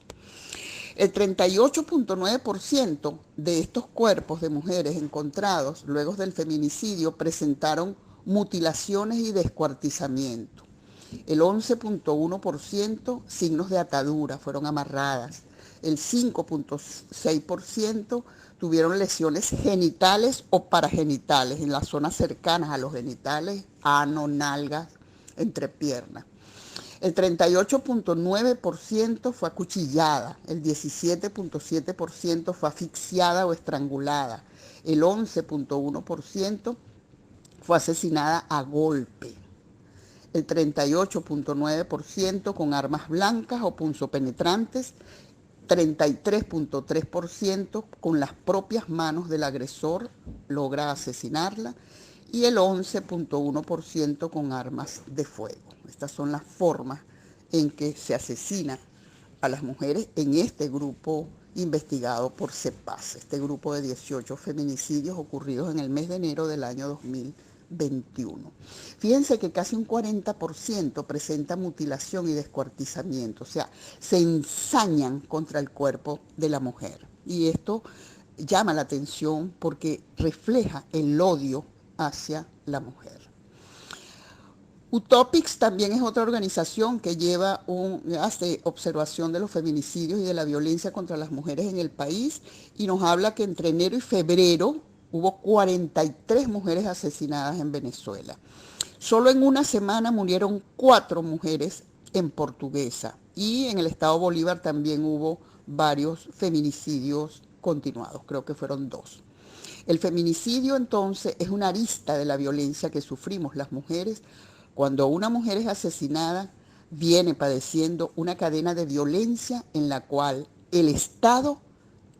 El 38.9% de estos cuerpos de mujeres encontrados luego del feminicidio presentaron mutilaciones y descuartizamiento. El 11.1% signos de atadura, fueron amarradas. El 5.6% tuvieron lesiones genitales o paragenitales en las zonas cercanas a los genitales, ano, nalgas, entrepiernas. El 38.9% fue acuchillada, el 17.7% fue asfixiada o estrangulada, el 11.1% fue asesinada a golpe, el 38.9% con armas blancas o punzopenetrantes, 33.3% con las propias manos del agresor logra asesinarla y el 11.1% con armas de fuego. Estas son las formas en que se asesina a las mujeres en este grupo investigado por CEPAS, este grupo de 18 feminicidios ocurridos en el mes de enero del año 2021. Fíjense que casi un 40% presenta mutilación y descuartizamiento, o sea, se ensañan contra el cuerpo de la mujer. Y esto llama la atención porque refleja el odio hacia la mujer. Utopics también es otra organización que hace observación de los feminicidios y de la violencia contra las mujeres en el país y nos habla que entre enero y febrero hubo 43 mujeres asesinadas en Venezuela. Solo en una semana murieron 4 mujeres en Portuguesa y en el estado Bolívar también hubo varios feminicidios continuados, creo que fueron 2. El feminicidio entonces es una arista de la violencia que sufrimos las mujeres Cuando una mujer es asesinada, viene padeciendo una cadena de violencia en la cual el Estado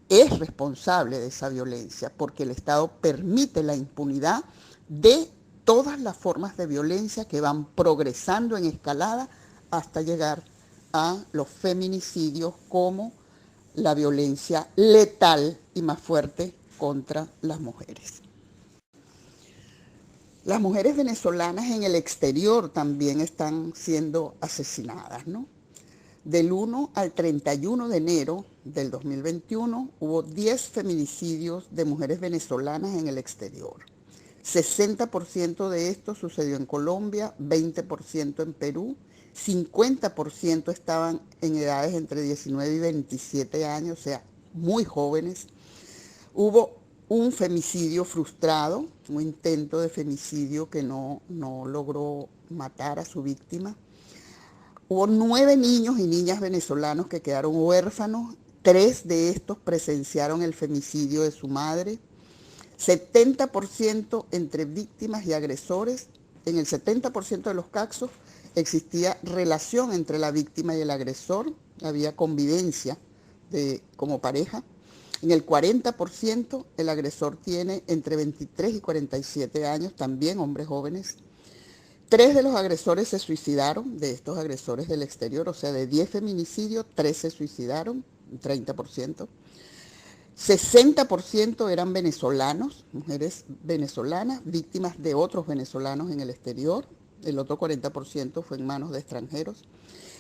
es responsable de esa violencia, porque el Estado permite la impunidad de todas las formas de violencia que van progresando en escalada hasta llegar a los feminicidios como la violencia letal y más fuerte contra las mujeres. Las mujeres venezolanas en el exterior también están siendo asesinadas, ¿no? Del 1 al 31 de enero del 2021 hubo 10 feminicidios de mujeres venezolanas en el exterior. 60% de esto sucedió en Colombia, 20% en Perú, 50% estaban en edades entre 19 y 27 años, o sea, muy jóvenes. Hubo un femicidio frustrado, un intento de femicidio que no logró matar a su víctima. Hubo 9 niños y niñas venezolanos que quedaron huérfanos. 3 de estos presenciaron el femicidio de su madre. 70% entre víctimas y agresores. En el 70% de los casos existía relación entre la víctima y el agresor. Había convivencia como pareja. En el 40% el agresor tiene entre 23 y 47 años, también hombres jóvenes. 3 de los agresores se suicidaron, de estos agresores del exterior, o sea, de 10 feminicidios, 3 se suicidaron, un 30%. 60% eran venezolanos, mujeres venezolanas, víctimas de otros venezolanos en el exterior. El otro 40% fue en manos de extranjeros.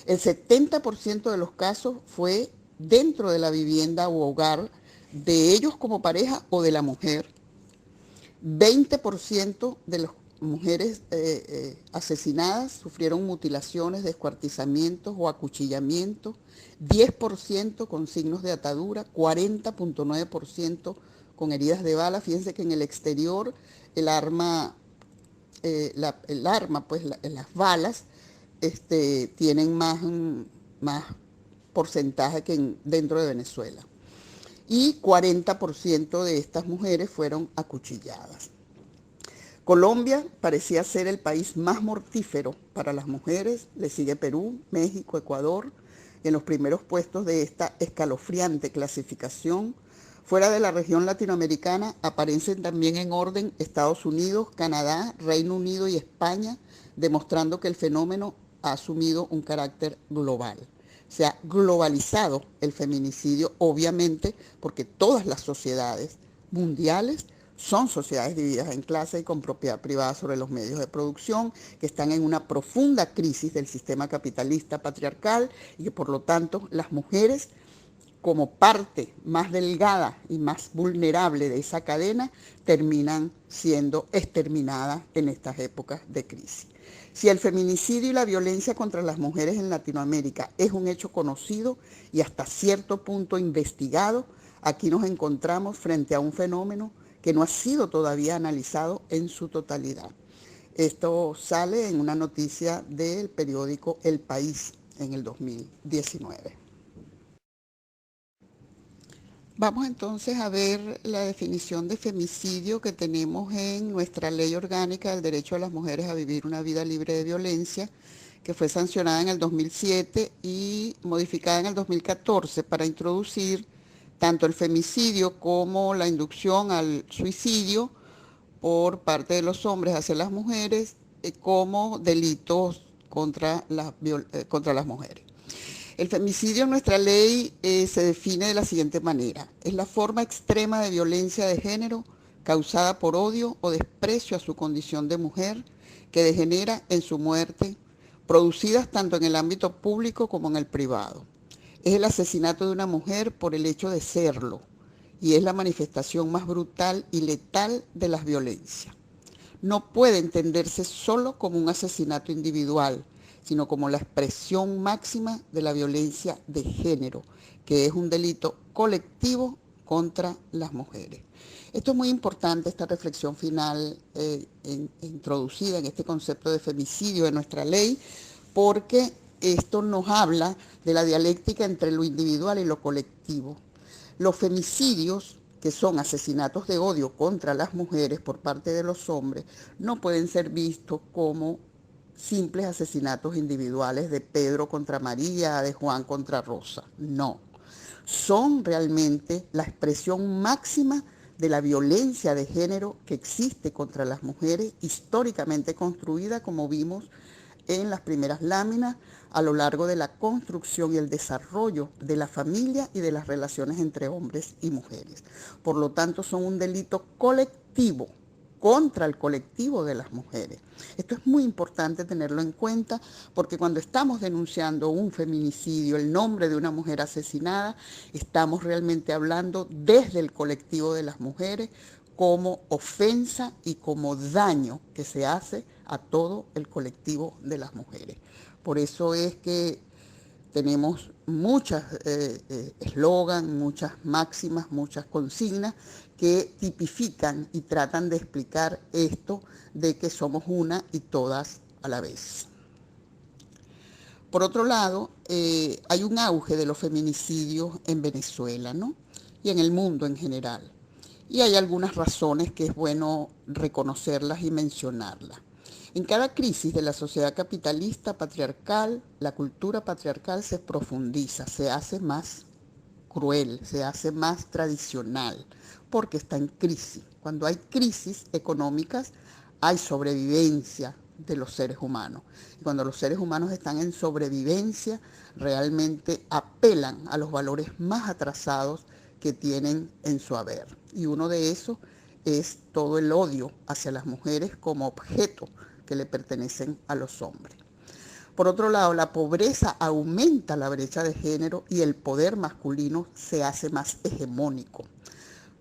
El 70% de los casos fue dentro de la vivienda u hogar de ellos como pareja o de la mujer. 20% de las mujeres asesinadas sufrieron mutilaciones, descuartizamientos o acuchillamientos, 10% con signos de atadura, 40.9% con heridas de bala. Fíjense que en el exterior el arma, las balas tienen más porcentaje que dentro de Venezuela. Y 40% de estas mujeres fueron acuchilladas. Colombia parecía ser el país más mortífero para las mujeres, le sigue Perú, México, Ecuador. En los primeros puestos de esta escalofriante clasificación, fuera de la región latinoamericana, aparecen también en orden Estados Unidos, Canadá, Reino Unido y España, demostrando que el fenómeno ha asumido un carácter global. Se ha globalizado el feminicidio, obviamente, porque todas las sociedades mundiales son sociedades divididas en clases y con propiedad privada sobre los medios de producción, que están en una profunda crisis del sistema capitalista patriarcal y que por lo tanto las mujeres, como parte más delgada y más vulnerable de esa cadena, terminan siendo exterminadas en estas épocas de crisis. Si el feminicidio y la violencia contra las mujeres en Latinoamérica es un hecho conocido y hasta cierto punto investigado, aquí nos encontramos frente a un fenómeno que no ha sido todavía analizado en su totalidad. Esto sale en una noticia del periódico El País en el 2019. Vamos entonces a ver la definición de femicidio que tenemos en nuestra Ley Orgánica del Derecho de las Mujeres a Vivir una Vida Libre de Violencia, que fue sancionada en el 2007 y modificada en el 2014 para introducir tanto el femicidio como la inducción al suicidio por parte de los hombres hacia las mujeres como delitos contra las mujeres. El femicidio en nuestra ley se define de la siguiente manera. Es la forma extrema de violencia de género causada por odio o desprecio a su condición de mujer que degenera en su muerte, producidas tanto en el ámbito público como en el privado. Es el asesinato de una mujer por el hecho de serlo y es la manifestación más brutal y letal de las violencias. No puede entenderse solo como un asesinato individual, sino como la expresión máxima de la violencia de género, que es un delito colectivo contra las mujeres. Esto es muy importante, esta reflexión final introducida en este concepto de femicidio de nuestra ley, porque esto nos habla de la dialéctica entre lo individual y lo colectivo. Los femicidios, que son asesinatos de odio contra las mujeres por parte de los hombres, no pueden ser vistos como simples asesinatos individuales de Pedro contra María, de Juan contra Rosa. No, son realmente la expresión máxima de la violencia de género que existe contra las mujeres, históricamente construida, como vimos en las primeras láminas, a lo largo de la construcción y el desarrollo de la familia y de las relaciones entre hombres y mujeres. Por lo tanto, son un delito colectivo contra el colectivo de las mujeres. Esto es muy importante tenerlo en cuenta porque cuando estamos denunciando un feminicidio, el nombre de una mujer asesinada, estamos realmente hablando desde el colectivo de las mujeres como ofensa y como daño que se hace a todo el colectivo de las mujeres. Por eso es que tenemos muchas eslogan, muchas máximas, muchas consignas que tipifican y tratan de explicar esto de que somos una y todas a la vez. Por otro lado, hay un auge de los feminicidios en Venezuela, ¿no? Y en el mundo en general. Y hay algunas razones que es bueno reconocerlas y mencionarlas. En cada crisis de la sociedad capitalista patriarcal, la cultura patriarcal se profundiza, se hace más cruel, se hace más tradicional, porque está en crisis. Cuando hay crisis económicas, hay sobrevivencia de los seres humanos. Y cuando los seres humanos están en sobrevivencia, realmente apelan a los valores más atrasados que tienen en su haber. Y uno de esos es todo el odio hacia las mujeres como objeto que le pertenecen a los hombres. Por otro lado, la pobreza aumenta la brecha de género y el poder masculino se hace más hegemónico.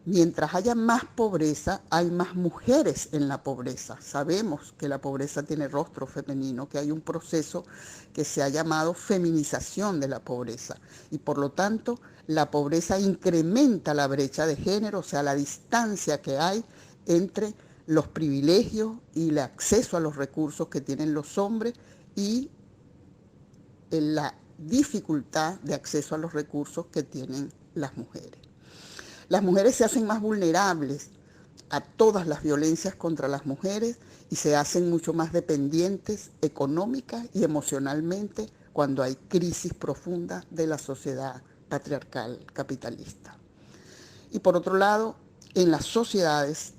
Mientras haya más pobreza, hay más mujeres en la pobreza. Sabemos que la pobreza tiene rostro femenino, que hay un proceso que se ha llamado feminización de la pobreza. Y por lo tanto, la pobreza incrementa la brecha de género, o sea, la distancia que hay entre los privilegios y el acceso a los recursos que tienen los hombres y la dificultad de acceso a los recursos que tienen las mujeres. Las mujeres se hacen más vulnerables a todas las violencias contra las mujeres y se hacen mucho más dependientes económica y emocionalmente cuando hay crisis profunda de la sociedad patriarcal capitalista. Y por otro lado, en las sociedades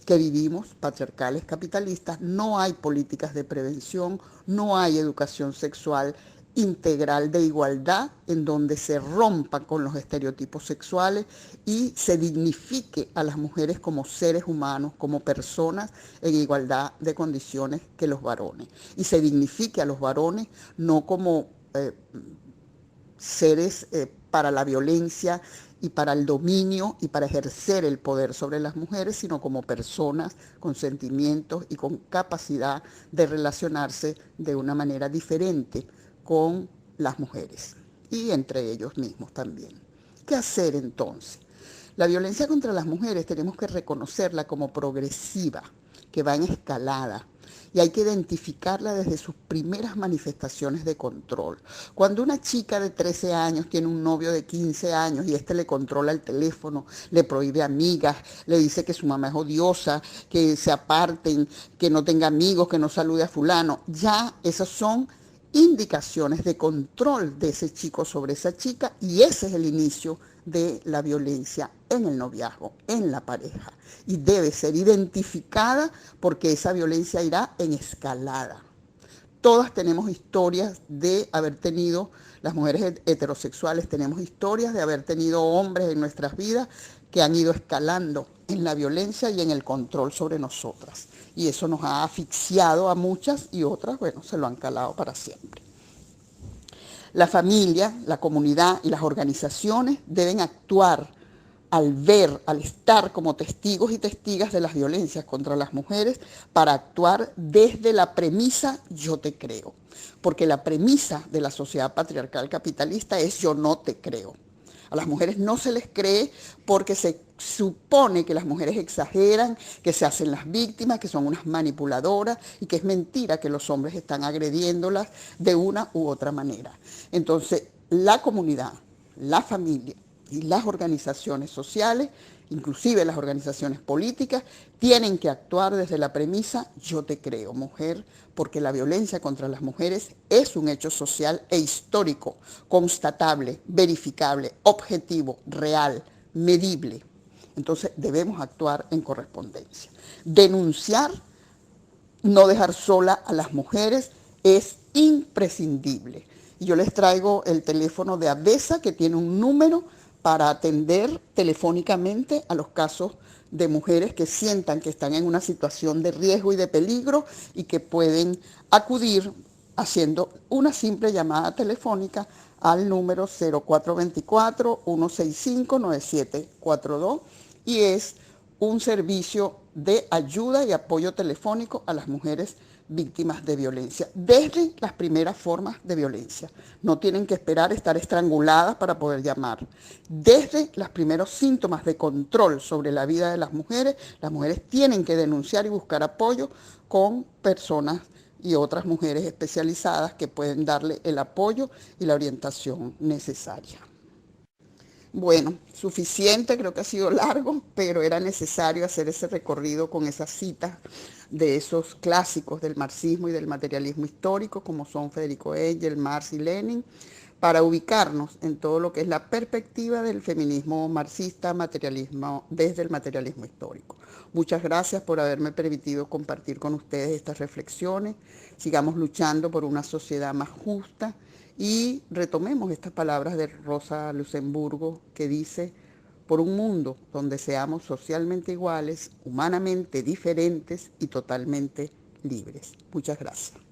que vivimos, patriarcales capitalistas, no hay políticas de prevención, no hay educación sexual integral de igualdad en donde se rompa con los estereotipos sexuales y se dignifique a las mujeres como seres humanos, como personas en igualdad de condiciones que los varones. Y se dignifique a los varones no como seres para la violencia y para el dominio y para ejercer el poder sobre las mujeres, sino como personas con sentimientos y con capacidad de relacionarse de una manera diferente con las mujeres y entre ellos mismos también. ¿Qué hacer entonces? La violencia contra las mujeres tenemos que reconocerla como progresiva, que va en escalada, y hay que identificarla desde sus primeras manifestaciones de control. Cuando una chica de 13 años tiene un novio de 15 años y le controla el teléfono, le prohíbe amigas, le dice que su mamá es odiosa, que se aparten, que no tenga amigos, que no salude a fulano, ya esas son indicaciones de control de ese chico sobre esa chica y ese es el inicio de la violencia en el noviazgo, en la pareja. Y debe ser identificada porque esa violencia irá en escalada. Todas tenemos historias de haber tenido, las mujeres heterosexuales tenemos historias de haber tenido hombres en nuestras vidas que han ido escalando en la violencia y en el control sobre nosotras. Y eso nos ha asfixiado a muchas y otras, bueno, se lo han calado para siempre. La familia, la comunidad y las organizaciones deben actuar al ver, al estar como testigos y testigas de las violencias contra las mujeres para actuar desde la premisa yo te creo. Porque la premisa de la sociedad patriarcal capitalista es yo no te creo. A las mujeres no se les cree porque se supone que las mujeres exageran, que se hacen las víctimas, que son unas manipuladoras y que es mentira que los hombres están agrediéndolas de una u otra manera. Entonces, la comunidad, la familia y las organizaciones sociales inclusive las organizaciones políticas, tienen que actuar desde la premisa yo te creo, mujer, porque la violencia contra las mujeres es un hecho social e histórico, constatable, verificable, objetivo, real, medible. Entonces debemos actuar en correspondencia. Denunciar, no dejar sola a las mujeres es imprescindible. Y yo les traigo el teléfono de ABESA, que tiene un número para atender telefónicamente a los casos de mujeres que sientan que están en una situación de riesgo y de peligro y que pueden acudir haciendo una simple llamada telefónica al número 0424-165-9742 y es un servicio de ayuda y apoyo telefónico a las mujeres víctimas de violencia, desde las primeras formas de violencia. No tienen que esperar estar estranguladas para poder llamar. Desde los primeros síntomas de control sobre la vida de las mujeres tienen que denunciar y buscar apoyo con personas y otras mujeres especializadas que pueden darle el apoyo y la orientación necesaria. Bueno, suficiente, creo que ha sido largo, pero era necesario hacer ese recorrido con esas citas de esos clásicos del marxismo y del materialismo histórico, como son Federico Engels, Marx y Lenin, para ubicarnos en todo lo que es la perspectiva del feminismo marxista, materialismo, desde el materialismo histórico. Muchas gracias por haberme permitido compartir con ustedes estas reflexiones. Sigamos luchando por una sociedad más justa y retomemos estas palabras de Rosa Luxemburgo que dice: por un mundo donde seamos socialmente iguales, humanamente diferentes y totalmente libres. Muchas gracias.